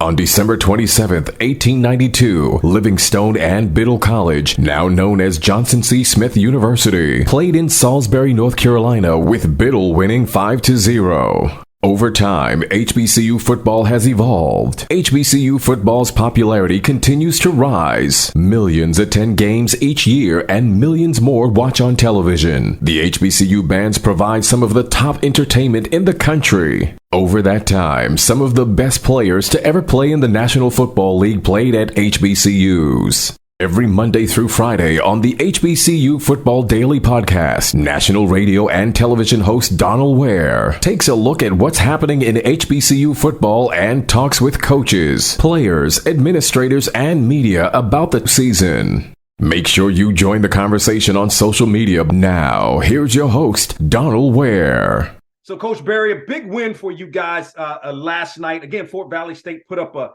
On December 27, 1892, Livingstone and Biddle College, now known as Johnson C. Smith University, played in Salisbury, North Carolina, with Biddle winning 5-0. Over time, HBCU football has evolved. HBCU football's popularity continues to rise. Millions attend games each year and millions more watch on television. The HBCU bands provide some of the top entertainment in the country. Over that time, some of the best players to ever play in the National Football League played at HBCUs. Every Monday through Friday on the HBCU Football Daily Podcast, national radio and television host Donal Ware takes a look at what's happening in HBCU football and talks with coaches, players, administrators, and media about the season. Make sure you join the conversation on social media now. Here's your host, Donal Ware. So, Coach Berry, a big win for you guys last night. Again, Fort Valley State put up a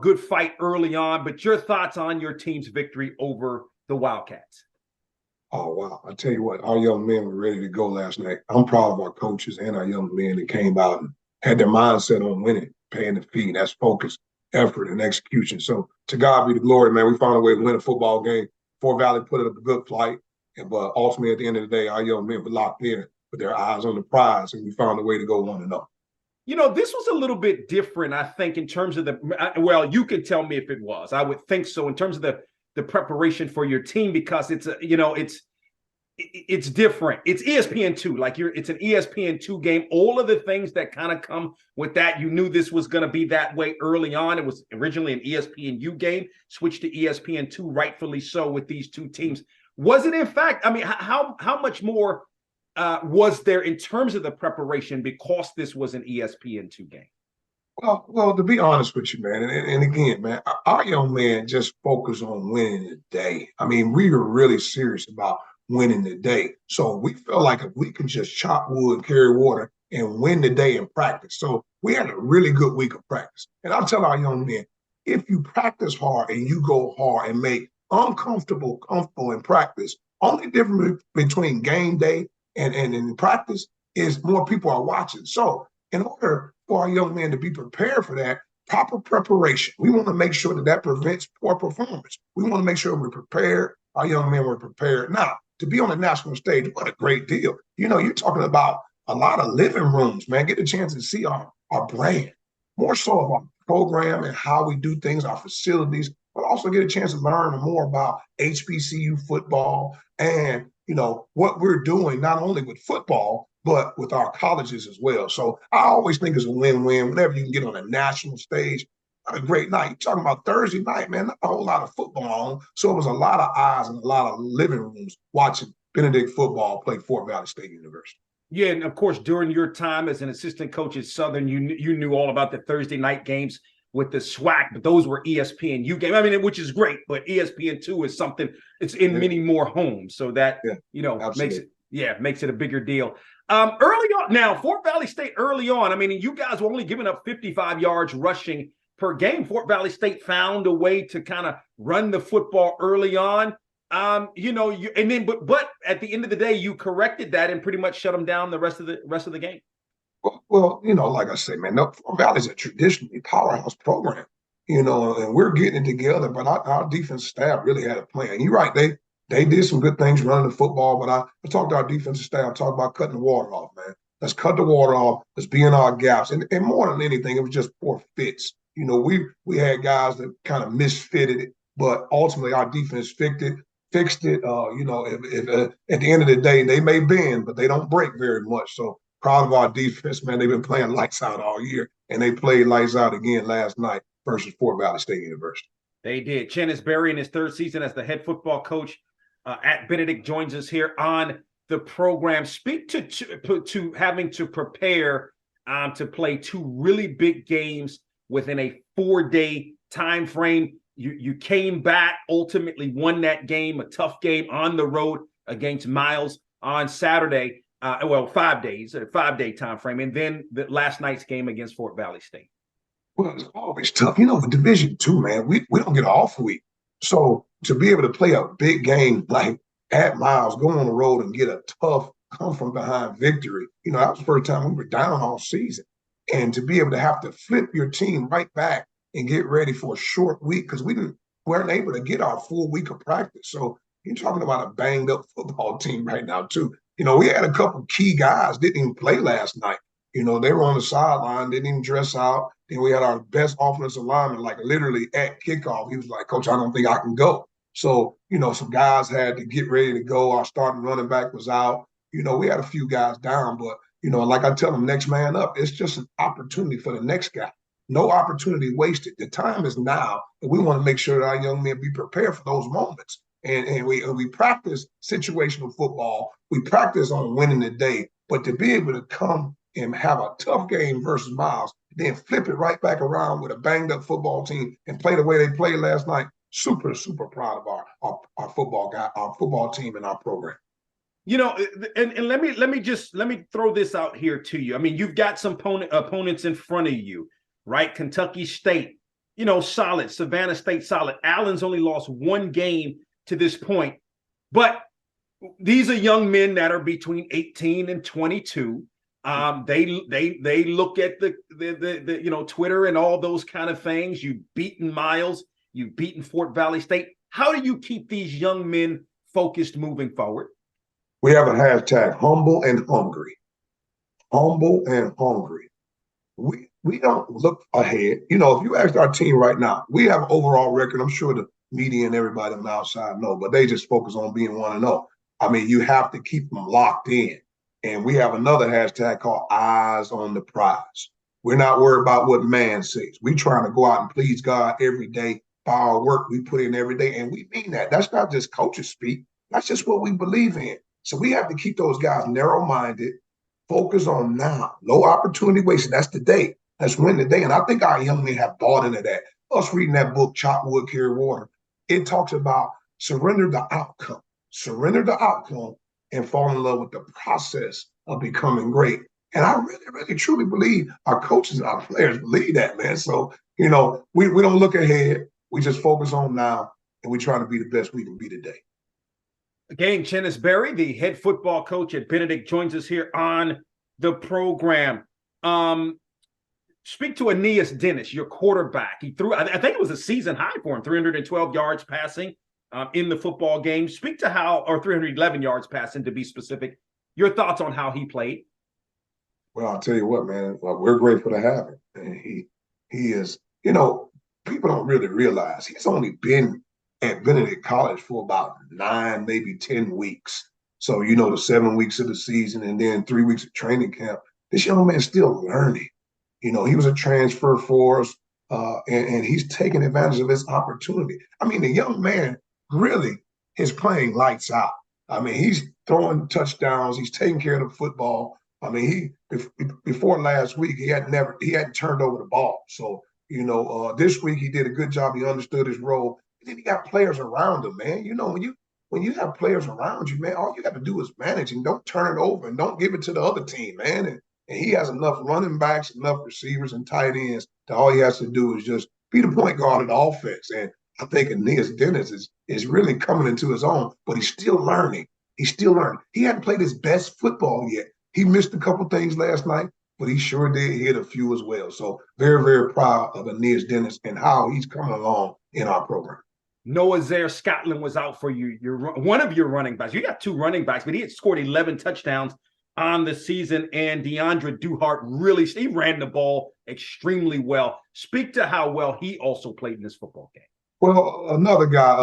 good fight early on, but your thoughts on your team's victory over the Wildcats? Oh, wow. I tell you what, our young men were ready to go last night. I'm proud of our coaches and our young men that came out and had their mindset on winning, paying the fee. That's focus, effort, and execution. So to God be the glory, man. We found a way to win a football game. Fort Valley put up a good fight, but ultimately at the end of the day, our young men were locked in with their eyes on the prize, and we found a way to go 1-0. This was a little bit different, I think, in terms of you could tell me if it was. I would think so in terms of the preparation for your team, because it's different. It's ESPN2, it's an ESPN2 game. All of the things that kind of come with that, you knew this was going to be that way early on. It was originally an ESPNU game, switched to ESPN2, rightfully so, with these two teams. Was it, in fact, how much more was there in terms of the preparation because this was an ESPN2 game? Well, to be honest with you, man, and again, man, our young man just focused on winning the day. We were really serious about winning the day. So we felt like if we could just chop wood, carry water, and win the day in practice. So we had a really good week of practice. And I'll tell our young men, if you practice hard and you go hard and make uncomfortable comfortable in practice, only difference between game day and in practice is more people are watching. So in order for our young men to be prepared for that, proper preparation, we want to make sure that prevents poor performance. We want to make sure we're prepared. Our young men were prepared. Now, to be on the national stage, what a great deal. You're talking about a lot of living rooms, man. Get a chance to see our brand, more so of our program and how we do things, our facilities, but also get a chance to learn more about HBCU football and what we're doing, not only with football, but with our colleges as well. So I always think it's a win-win whenever you can get on a national stage. What a great night. You're talking about Thursday night, man, not a whole lot of football on. So it was a lot of eyes and a lot of living rooms watching Benedict football play Fort Valley State University. Yeah, and of course, during your time as an assistant coach at Southern, you knew all about the Thursday night games with the SWAC, but those were ESPNU games. Which is great, but ESPN2 is something, it's in many more homes. So that, makes it a bigger deal. Early on, now, Fort Valley State early on, you guys were only giving up 55 yards rushing per game. Fort Valley State found a way to kind of run the football early on. But at the end of the day, you corrected that and pretty much shut them down the rest of the game. Well, like I say, man, Fort Valley is a traditionally powerhouse program, and we're getting it together, but our defense staff really had a plan. You're right, they did some good things running the football, but I talked to our defensive staff, talked about cutting the water off, man. Let's cut the water off. Let's be in our gaps. And more than anything, it was just poor fits. We had guys that kind of misfitted it, but ultimately our defense fixed it. If at the end of the day, they may bend, but they don't break very much. So proud of our defense, man. They've been playing lights out all year, and they played lights out again last night versus Fort Valley State University. They did. Chennis Berry, in his third season as the head football coach at Benedict, joins us here on the program. Speak to having to prepare to play two really big games within a 4-day time frame. You came back, ultimately won that game, a tough game on the road against Miles on Saturday. 5 days, a 5-day time frame, and then the last night's game against Fort Valley State. Well, it's always tough. With Division II, man, we don't get an off week. So to be able to play a big game like at Miles, go on the road and get a tough come from behind victory, that was the first time we were down all season. And to be able to have to flip your team right back and get ready for a short week because weren't able to get our full week of practice. So you're talking about a banged up football team right now too. We had a couple key guys didn't even play last night. They were on the sideline, didn't even dress out. Then we had our best offensive lineman, like literally at kickoff. He was like, Coach, I don't think I can go. So, some guys had to get ready to go. Our starting running back was out. We had a few guys down, but, like I tell them, next man up. It's just an opportunity for the next guy. No opportunity wasted. The time is now, and we want to make sure that our young men be prepared for those moments. And we practice situational football. We practice on winning the day, but to be able to come and have a tough game versus Miles, then flip it right back around with a banged up football team and play the way they played last night. Super, super proud of our football team and our program. And let me throw this out here to you. I mean, you've got some opponents in front of you, right? Kentucky State, solid. Savannah State, solid. Allen's only lost one game to this point, but these are young men that are between 18 and 22. They look at the Twitter and all those kind of things. You've beaten Miles, you've beaten Fort Valley State. How do you keep these young men focused moving forward? We have a hashtag, humble and hungry. Humble and hungry. We don't look ahead. If you ask our team right now, we have an overall record. I'm sure the media and everybody on the outside know, but they just focus on being 1-0. I mean, you have to keep them locked in. And we have another hashtag called eyes on the prize. We're not worried about what man says. We're trying to go out and please God every day by our work we put in every day. And we mean that. That's not just coaches speak. That's just what we believe in. So we have to keep those guys narrow-minded, focus on now. No opportunity wasted. That's the day. Let's win the day. And I think our young men have bought into that. Us reading that book, Chop Wood, Carry Water, it talks about surrender the outcome. Surrender the outcome and fall in love with the process of becoming great. And I really, really, truly believe our coaches and our players believe that, man. So, we don't look ahead. We just focus on now, and we try to be the best we can be today. Again, Chennis Berry, the head football coach at Benedict, joins us here on the program. Speak to Aeneas Dennis, your quarterback. He threw, I think it was a season high for him, 312 yards passing in the football game. Speak to how, or 311 yards passing to be specific, your thoughts on how he played. Well, I'll tell you what, man, we're grateful to have him. And he is, people don't really realize he's only been at Benedict College for about 9, maybe 10 weeks. So, the 7 weeks of the season and then 3 weeks of training camp. This young man's still learning. He was a transfer for us, and he's taking advantage of his opportunity. I mean, the young man really is playing lights out. I mean, he's throwing touchdowns. He's taking care of the football. I mean, before last week, he hadn't turned over the ball. So, this week he did a good job. He understood his role. And then he got players around him, man. When you have players around you, man, all you got to do is manage and don't turn it over and don't give it to the other team, man. And he has enough running backs, enough receivers and tight ends that all he has to do is just be the point guard of the offense. And I think Aeneas Dennis is really coming into his own, but he's still learning. He's still learning. He hadn't played his best football yet. He missed a couple things last night, but he sure did hit a few as well. So very, very proud of Aeneas Dennis and how he's coming along in our program. Noah Zaire Scotland was out for you. You're one of your running backs. You got 2 running backs, but he had scored 11 touchdowns on the season. And DeAndre Duhart he ran the ball extremely well. Speak to how well he also played in this football game. Well, another guy,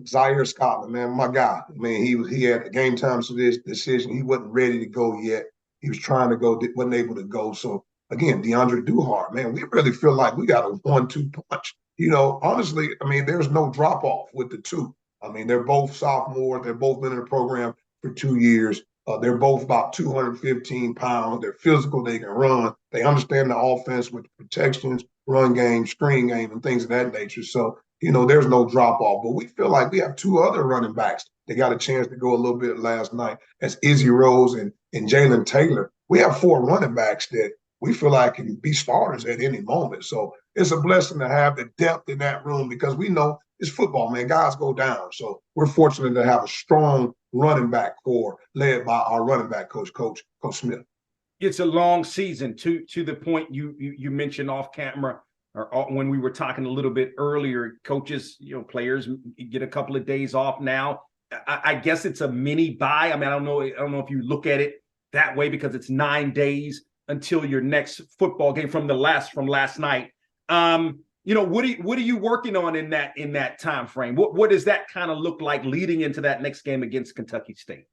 Zaire Scotland, man, my guy. I mean, he had a game time for this decision. He wasn't ready to go yet. He was trying to go, wasn't able to go. So again, DeAndre Duhart, man, we really feel like we got a 1-2 punch. Honestly, I mean, there's no drop off with the two. I mean, they're both sophomores. They've both been in the program for 2 years. They're both about 215 pounds. They're physical. They can run. They understand the offense with protections, run game, screen game, and things of that nature. So, there's no drop off. But we feel like we have 2 other running backs. They got a chance to go a little bit last night. That's Izzy Rose and Jalen Taylor. We have 4 running backs that we feel like can be starters at any moment. So it's a blessing to have the depth in that room because we know it's football, man. Guys go down. So we're fortunate to have a strong running back core led by our running back coach Smith. It's a long season to the point you mentioned off camera. when we were talking a little bit earlier, coaches, players get a couple of days off now. I guess it's a mini bye. I mean, I don't know if you look at it that way because it's 9 days until your next football game from last night. What are you working on in that time frame? What does that kind of look like leading into that next game against Kentucky State?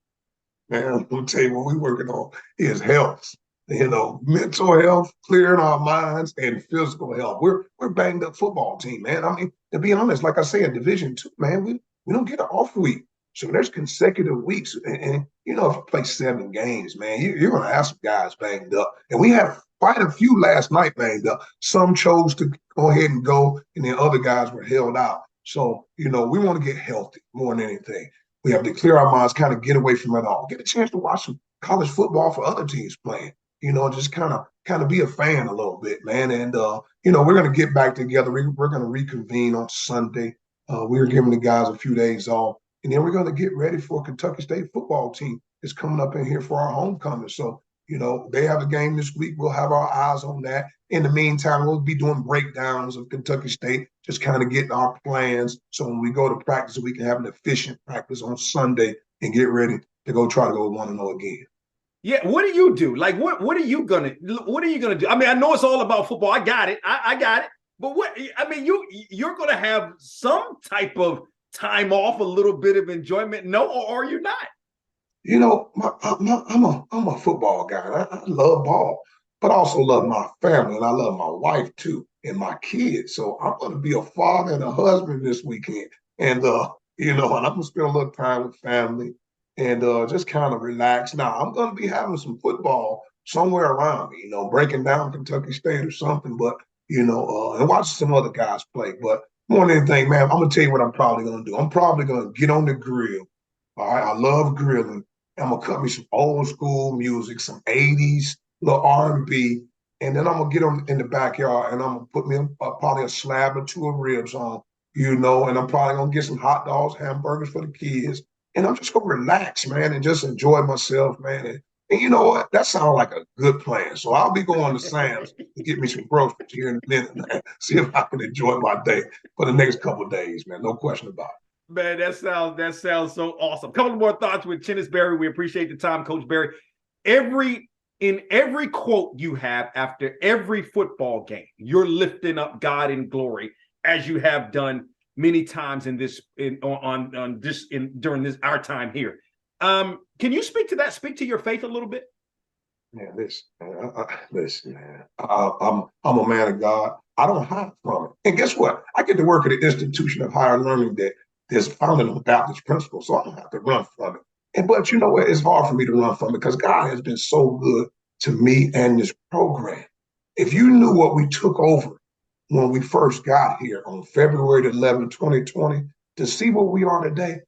Man, I'm gonna tell you what we're working on is health. Mental health, clearing our minds, and physical health. We're banged up football team, man. I mean, to be honest, like I say, in Division II, man, we don't get an off week. So there's consecutive weeks. And if you play 7 games, man, you're going to have some guys banged up. And we had quite a few last night banged up. Some chose to go ahead and go, and then other guys were held out. So, we want to get healthy more than anything. We have to clear our minds, kind of get away from it all. Get a chance to watch some college football for other teams playing. Just kind of be a fan a little bit, man. And, we're going to get back together. We're going to reconvene on Sunday. We're giving the guys a few days off. And then we're going to get ready for a Kentucky State football team that's coming up in here for our homecoming. So, they have a game this week. We'll have our eyes on that. In the meantime, we'll be doing breakdowns of Kentucky State, just kind of getting our plans. So when we go to practice, we can have an efficient practice on Sunday and get ready to try to go 1-0 again. Yeah, what do you do? Like, what are you gonna do? I mean, I know it's all about football. I got it. I got it. But you're gonna have some type of time off, a little bit of enjoyment. No, or are you not? I'm a football guy. I love ball, but I also love my family, and I love my wife too, and my kids. So I'm gonna be a father and a husband this weekend, and and I'm gonna spend a little time with family. And just kind of relax. Now, I'm going to be having some football somewhere around me, breaking down Kentucky State or something, but, and watching some other guys play. But more than anything, man, I'm going to tell you what I'm probably going to do. I'm probably going to get on the grill. All right, I love grilling. I'm going to cut me some old school music, some 80s, little R&B, and then I'm going to get in the backyard and I'm going to put me probably a slab or 2 of ribs on, and I'm probably going to get some hot dogs, hamburgers for the kids. And I'm just going to relax, man, and just enjoy myself, man. And you know what? That sounds like a good plan. So I'll be going to Sam's to get me some groceries here in a minute, man. See if I can enjoy my day for the next couple of days, man. No question about it. Man, that sounds so awesome. Couple more thoughts with Chennis Berry. We appreciate the time, Coach Berry. In every quote you have after every football game, you're lifting up God in glory, as you have done many times during our time here. Can you speak to that? Speak to your faith a little bit. Man, listen, man. I'm a man of God. I don't hide from it. And guess what? I get to work at an institution of higher learning that is founded on Baptist principles, so I don't have to run from it. But you know what? It's hard for me to run from it because God has been so good to me and this program. If you knew what we took over when we first got here on February 11, 2020, to see what we are today,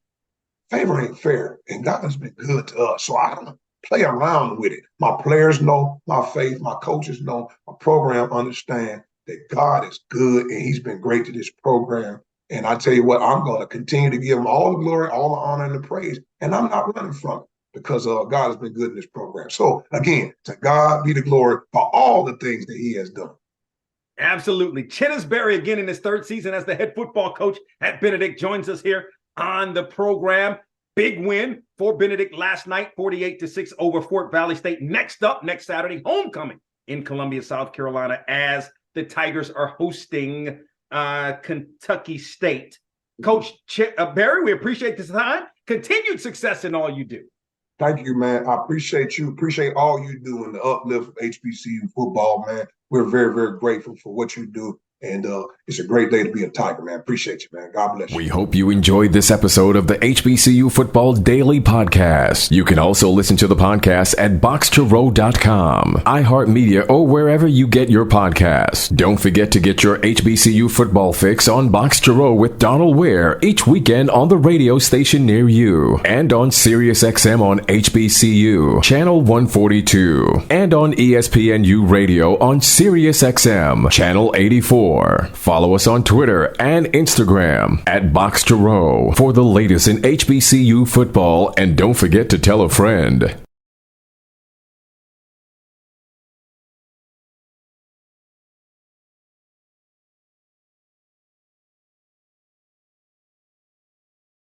favor ain't fair. And God has been good to us. So I don't play around with it. My players know my faith. My coaches know. My program understand that God is good and he's been great to this program. And I tell you what, I'm going to continue to give him all the glory, all the honor, and the praise. And I'm not running from it because God has been good in this program. So again, to God be the glory for all the things that he has done. Absolutely. Chennis Berry, again in his 3rd season as the head football coach at Benedict, joins us here on the program. Big win for Benedict last night, 48-6 over Fort Valley State. Next up, next Saturday, homecoming in Columbia, South Carolina, as the Tigers are hosting Kentucky State. Coach Berry, we appreciate this time. Continued success in all you do. Thank you, man. I appreciate you. Appreciate all you do in the uplift of HBCU football, man. We're very, very grateful for what you do. And it's a great day to be a Tiger, man. Appreciate you, man. God bless you. We hope you enjoyed this episode of the HBCU Football Daily Podcast. You can also listen to the podcast at boxtorow.com, iHeartMedia, or wherever you get your podcasts. Don't forget to get your HBCU football fix on Box to Row with Donal Ware each weekend on the radio station near you, and on SiriusXM on HBCU, Channel 142, and on ESPNU Radio on SiriusXM, Channel 84. Follow us on Twitter and Instagram at Box to Row for the latest in HBCU football, and don't forget to tell a friend.